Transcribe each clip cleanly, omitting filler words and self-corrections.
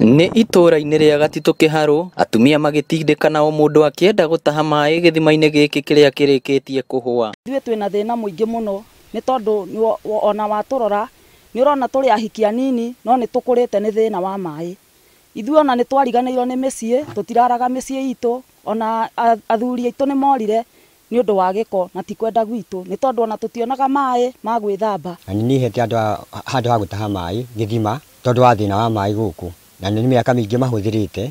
Nĩ itũũra-inĩ rĩa Gatitũ Kĩharũ, atumia magĩtindĩkana o mũndũ akĩenda gũtaha maĩ gĩthima-inĩ gĩkĩ kĩrĩa kĩrĩkĩtie kũhũa. Ithuĩ twĩna thĩna mũingĩ mũno nĩ tondũ ona watũrora nĩ ũrona tũrĩ ahiki anini no nĩ tũkũrĩte nĩ thĩna wa maĩ. Ithuĩ ona nĩ twariganĩirwo nĩ mĩciĩ, tũtiraraga mĩciĩ itũ, ona athuri aitũ nĩ morire nĩ ũndũ wa gĩko na ti kwenda gwitũ nĩ tondũ ona tũtionaga maĩ ma gwĩthamba. Na nĩ hete andũ handũ ha gũtaha maĩ gĩthima tondũ wa thĩna wa maĩ gũkũ. Na nĩ mĩaka mĩingĩ mahũthĩrĩte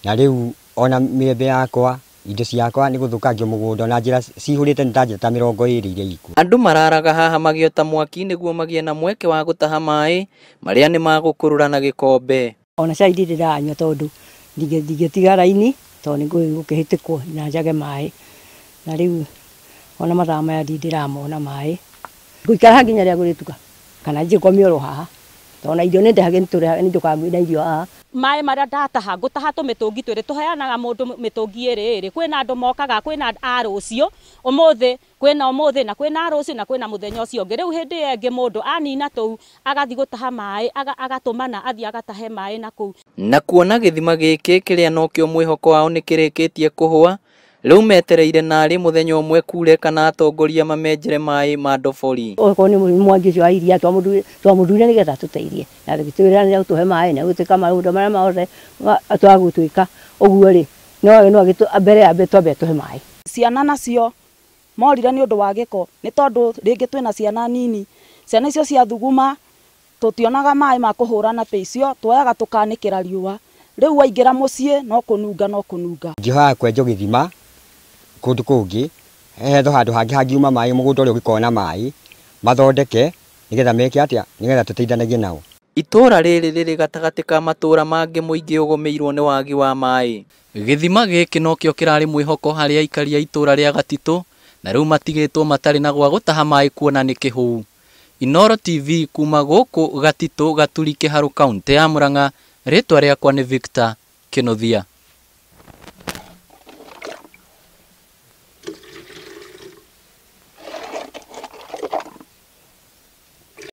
na rĩu ona mĩembe yakwa indo ciakwa nĩ gũthũkangio mũgũnda na njĩra cihũrĩte nĩ ta njata 20 iria ikuo. Andũ mararaga haha magĩota mwaki nĩguo magĩe na mweke wa gũtaha maĩ marĩa nĩ magũkũrũra na gĩkombe. Ona cai ndiranyua tondũ ndingĩtiga raini tondũ nĩ gũkĩhĩtũkwo na njage maĩ. Na rĩu ona mathaa maya ndiramona maĩ. Ngũikara nginya rĩrĩa gũrĩtuka kana njĩkomie oro haha. Tona irio nĩ ndehage nĩ ndũkamwĩna irio haha. Maĩ marĩa ndataha ngũtaha tũmĩtũngi twĩrĩ tũheanaga mũndũ mĩtũngi ĩrĩ. Kwĩna andũ mokaga, kwĩna a rũciũ, ũmũthĩ, kwĩna ũmũthĩ na kwĩna rũciũ na kwĩna mũthenya ũcio ũngĩ. Rĩu hĩndĩ ĩyo ĩngĩ mũndũ anina tũu agathi gũtaha maĩ, agatũmana athi agatahe maĩ na kũu. Na kuona gĩthima gĩkĩ kĩrĩa nokĩo mwĩhoko wao nĩ kĩrĩkĩtie kũhũa, rĩu metereire narĩ mũthenya ũmwe kure kana atongoria mamenjere maĩ ma ndobori. Okorwo nĩ mwangi ũcio wa iria twamũthurire nĩgetha tũteithie na tũgĩtwĩra nĩ gũtũhe maĩ na gũtuĩka maũndũ marĩa mothe twagũtuĩka ũguo rĩ no mbere ya twambe tũhe maĩ. Ciana nacio morire nĩ ũndũ wa gĩko nĩ tondũ rĩngĩ twĩna ciana nini, ciana icio cia thuguma tũtionaga maĩ ma kũhũra na pĩ icio twoyaga tũkanĩkĩra riũa. Rĩu waingĩra mũciĩ no kũnunga no kũnunga. Ngĩhoya kwenjwo gĩthima kũndũ kũngĩ hetho handũ hangĩ hangiuma maĩ mũgũnda ũrĩa ũgĩkorwo na maĩ mathondeke nĩgetha meke atĩa nĩgetha tũteithanagie nao. Itũũra rĩrĩ rĩrĩ gatagatĩ ka matũũra mangĩ mũingĩ ũgũmĩirwo nĩ wagi wa maĩ. Gĩthima gĩkĩ nokĩo kĩrarĩ mwĩhoko harĩ aikari a itũũra rĩa Gatitũ na rĩu matigĩtwo matarĩ na gwa gũtaha maĩ kuona nĩ kĩhũu. Inooro TV kuma gũkũ Gatitũ Gaturi Kĩharũ kaũntĩ ya Mũrang'a, rĩtwa rĩakwa nĩ Victor Kĩnuthia.